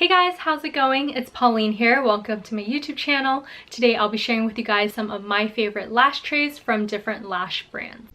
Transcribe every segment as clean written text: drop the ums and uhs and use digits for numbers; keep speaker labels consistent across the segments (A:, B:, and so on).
A: Hey guys, how's it going? It's Pauline here. Welcome to my YouTube channel. Today I'll be sharing with you guys some of my favorite lash trays from different lash brands.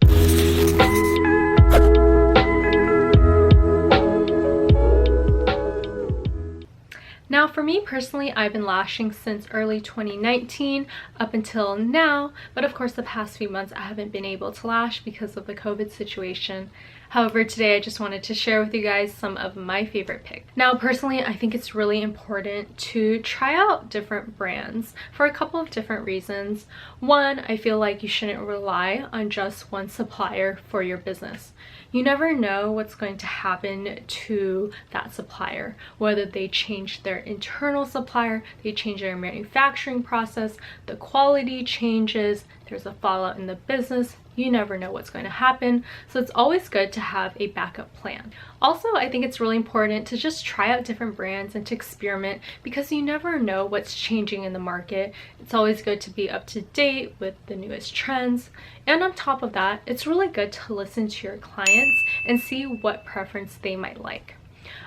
A: Now for me personally, I've been lashing since early 2019 up until now, but of course the past few months I haven't been able to lash because of the COVID situation. However, today I just wanted to share with you guys some of my favorite picks. Now personally, I think it's really important to try out different brands for a couple of different reasons. One, I feel like you shouldn't rely on just one supplier for your business. You never know what's going to happen to that supplier, whether they change their internal supplier, they change their manufacturing process, the quality changes, there's a fallout in the business. You never know what's going to happen, so it's always good to have a backup plan. Also, I think it's really important to just try out different brands and to experiment because you never know what's changing in the market. It's always good to be up to date with the newest trends, and on top of that, it's really good to listen to your clients and see what preference they might like.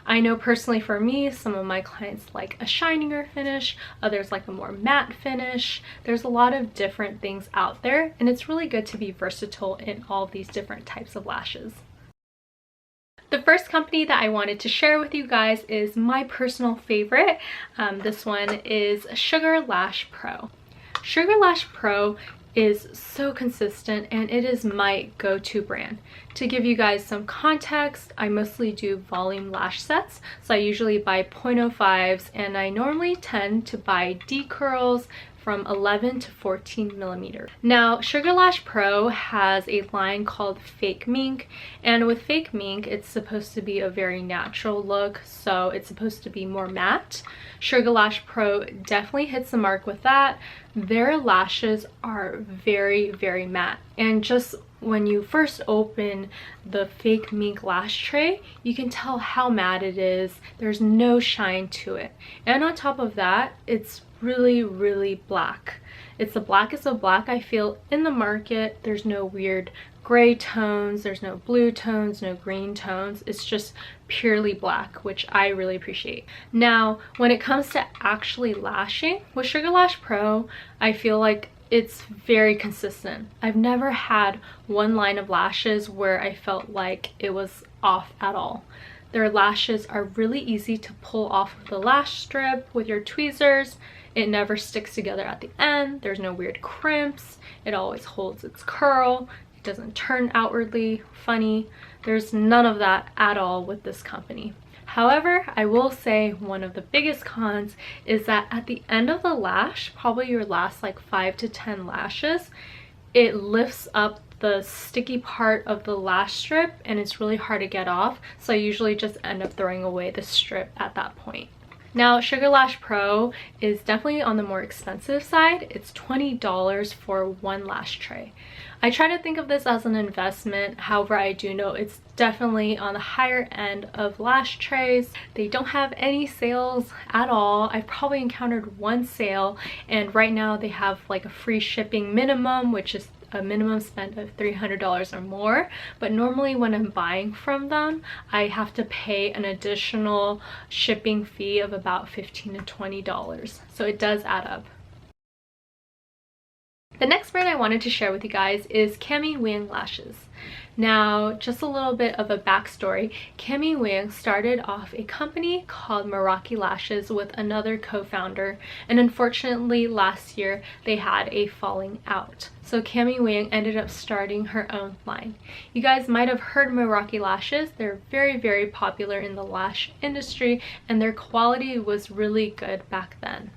A: I know personally for me, some of my clients like a shinier finish, others like a more matte finish. There's a lot of different things out there, and it's really good to be versatile in all of these different types of lashes. The first company that I wanted to share with you guys is my personal favorite. This one is Lash Pro. Lash Pro is so consistent and it is my go-to brand. To give you guys some context, I mostly do volume lash sets, so I usually buy 0.05s and I normally tend to buy D curls from 11 to 14 millimeters. Now, Lash Pro has a line called Fake Mink, and with Fake Mink, it's supposed to be a very natural look, so it's supposed to be more matte. Lash Pro definitely hits the mark with that. Their lashes are very, very matte, and just when you first open the Fake Mink lash tray, you can tell how matte it is. There's no shine to it, and on top of that, it's really black. It's the blackest of black I feel in the market. There's no weird gray tones, there's no blue tones, no green tones. It's just purely black, which I really appreciate. Now, when it comes to actually lashing with Lash Pro, I feel like it's very consistent. I've never had one line of lashes where I felt like it was off at all. Their lashes are really easy to pull off of the lash strip with your tweezers. It never sticks together at the end. There's no weird crimps. It always holds its curl. It doesn't turn outwardly funny. There's none of that at all with this company. However, I will say one of the biggest cons is that at the end of the lash, probably your last like 5 to 10 lashes, it lifts up the sticky part of the lash strip and it's really hard to get off, so I usually just end up throwing away the strip at that point. Now, Lash Pro is definitely on the more expensive side. It's $20 for one lash tray. I try to think of this as an investment, however I do know it's definitely on the higher end of lash trays. They don't have any sales at all. I've probably encountered one sale, and right now they have like a free shipping minimum, which is a minimum spend of $300 or more, but normally when I'm buying from them, I have to pay an additional shipping fee of about $15 to $20, so it does add up. The next brand I wanted to share with you guys is Nguyen lashes. Now, just a little bit of a backstory. Nguyen started off a company called Meraki Lashes with another co-founder, and unfortunately last year they had a falling out. So Nguyen ended up starting her own line. You guys might have heard Meraki Lashes. They're very popular in the lash industry, and their quality was really good back then.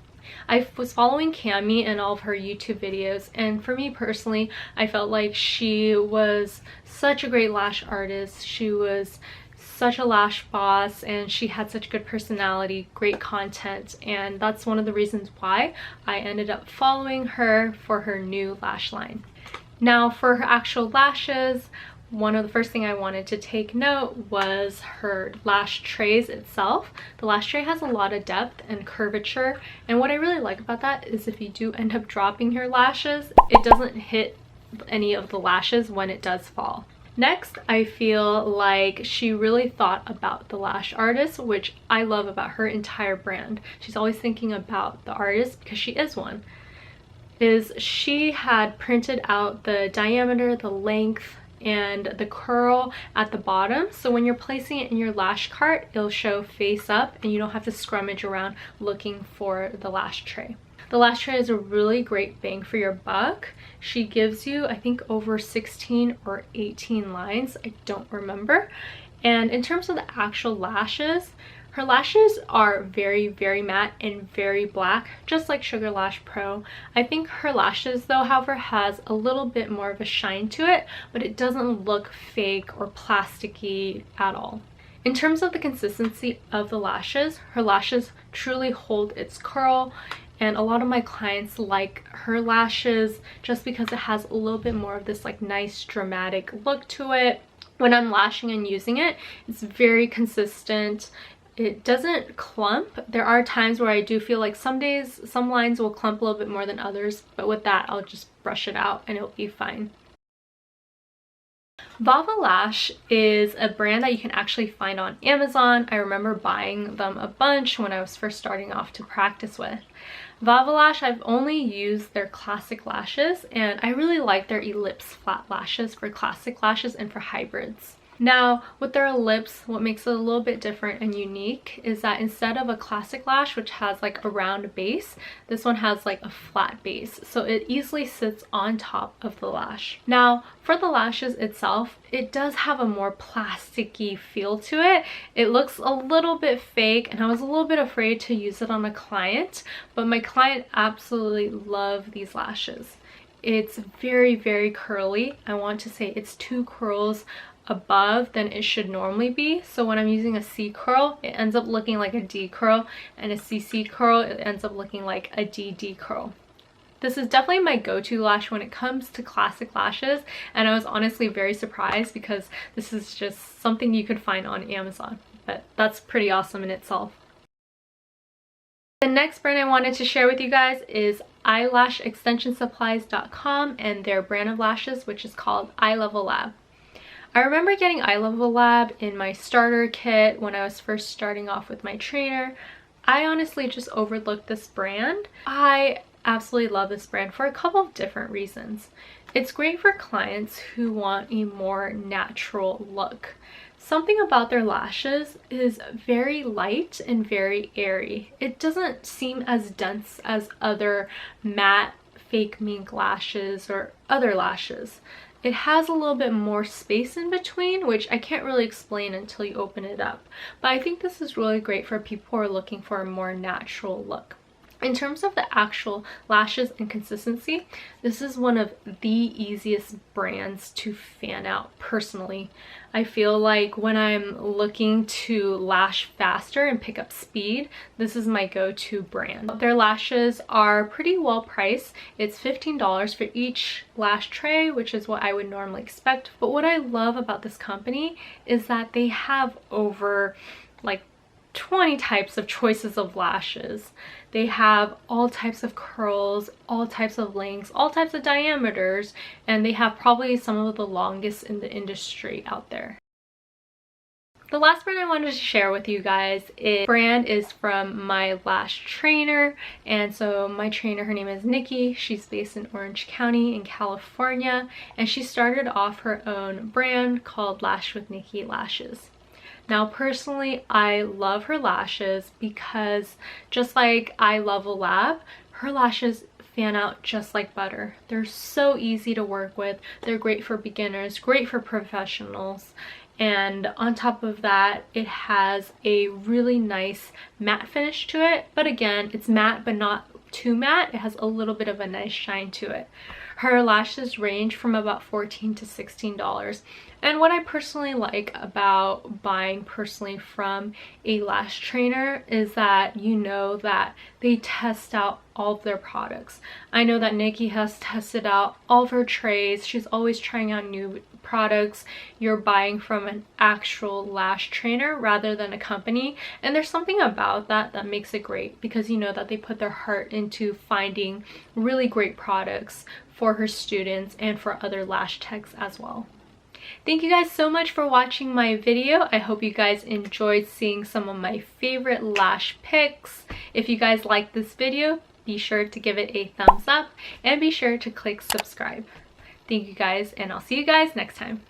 A: I was following Cami and all of her YouTube videos, and for me personally, I felt like she was such a great lash artist. She was such a lash boss, and she had such good personality, great content, and that's one of the reasons why I ended up following her for her new lash line. Now, for her actual lashes, one of the first thing I wanted to take note was her lash trays itself. The lash tray has a lot of depth and curvature, and what I really like about that is if you do end up dropping your lashes, it doesn't hit any of the lashes when it does fall. Next, I feel like she really thought about the lash artist, which I love about her entire brand. She's always thinking about the artist because she is one. She had printed out the diameter, the length, and the curl at the bottom, so when you're placing it in your lash cart, it'll show face up and you don't have to scrummage around looking for the lash tray. The lash tray is a really great bang for your buck. She gives you, I think, over 16 or 18 lines. I don't remember. And in terms of the actual lashes, her lashes are very, very matte and very black, just like Sugar Lash Pro. I think her lashes, though, however, has a little bit more of a shine to it, but it doesn't look fake or plasticky at all. In terms of the consistency of the lashes, her lashes truly hold its curl, and a lot of my clients like her lashes just because it has a little bit more of this like nice dramatic look to it. When I'm lashing and using it, it's very consistent. It doesn't clump. There are times where I do feel like some days some lines will clump a little bit more than others, but with that I'll just brush it out and it'll be fine. Bava Lash is a brand that you can actually find on Amazon. I remember buying them a bunch when I was first starting off to practice with. Bava Lash, I've only used their classic lashes, and I really like their ellipse flat lashes for classic lashes and for hybrids. Now, with their ellipse, what makes it a little bit different and unique is that instead of a classic lash, which has like a round base, this one has like a flat base, so it easily sits on top of the lash. Now, for the lashes itself, it does have a more plasticky feel to it. It looks a little bit fake, and I was a little bit afraid to use it on a client, but my client absolutely loved these lashes. It's very, very curly. I want to say it's 2 curls above than it should normally be, so when I'm using a C curl, it ends up looking like a D curl, and a CC curl, it ends up looking like a DD curl. This is definitely my go-to lash when it comes to classic lashes, and I was honestly very surprised because this is just something you could find on Amazon, but that's pretty awesome in itself. The next brand I wanted to share with you guys is eyelashextensionsupplies.com and their brand of lashes, which is called Love Ola. I remember getting Love Ola in my starter kit when I was first starting off with my trainer. I honestly just overlooked this brand. I absolutely love this brand for a couple of different reasons. It's great for clients who want a more natural look. Something about their lashes is very light and very airy. It doesn't seem as dense as other matte fake mink lashes or other lashes. It has a little bit more space in between, which I can't really explain until you open it up. But I think this is really great for people who are looking for a more natural look. In terms of the actual lashes and consistency, this is one of the easiest brands to fan out personally. I feel like when I'm looking to lash faster and pick up speed, this is my go-to brand. Their lashes are pretty well priced. It's $15 for each lash tray, which is what I would normally expect. But what I love about this company is that they have over like 20 types of choices of lashes. They have all types of curls, all types of lengths, all types of diameters, and they have probably some of the longest in the industry out there. The last brand I wanted to share with you guys is from my lash trainer, and so my trainer, her name is Nikki. She's based in Orange County in California, and she started off her own brand called Lash with Nikki Lashes. Now, personally, I love her lashes because just like I Love Ola, her lashes fan out just like butter. They're so easy to work with. They're great for beginners, great for professionals. And on top of that, it has a really nice matte finish to it. But again, it's matte, but not too matte. It has a little bit of a nice shine to it. Her lashes range from about $14 to $16. And what I personally like about buying personally from a lash trainer is that you know that they test out all of their products. I know that Nikki has tested out all of her trays. She's always trying out new products. You're buying from an actual lash trainer rather than a company, and there's something about that that makes it great because you know that they put their heart into finding really great products for her students and for other lash techs as well. Thank you guys so much for watching my video. I hope you guys enjoyed seeing some of my favorite lash picks. If you guys liked this video, be sure to give it a thumbs up and be sure to click subscribe. Thank you guys, and I'll see you guys next time.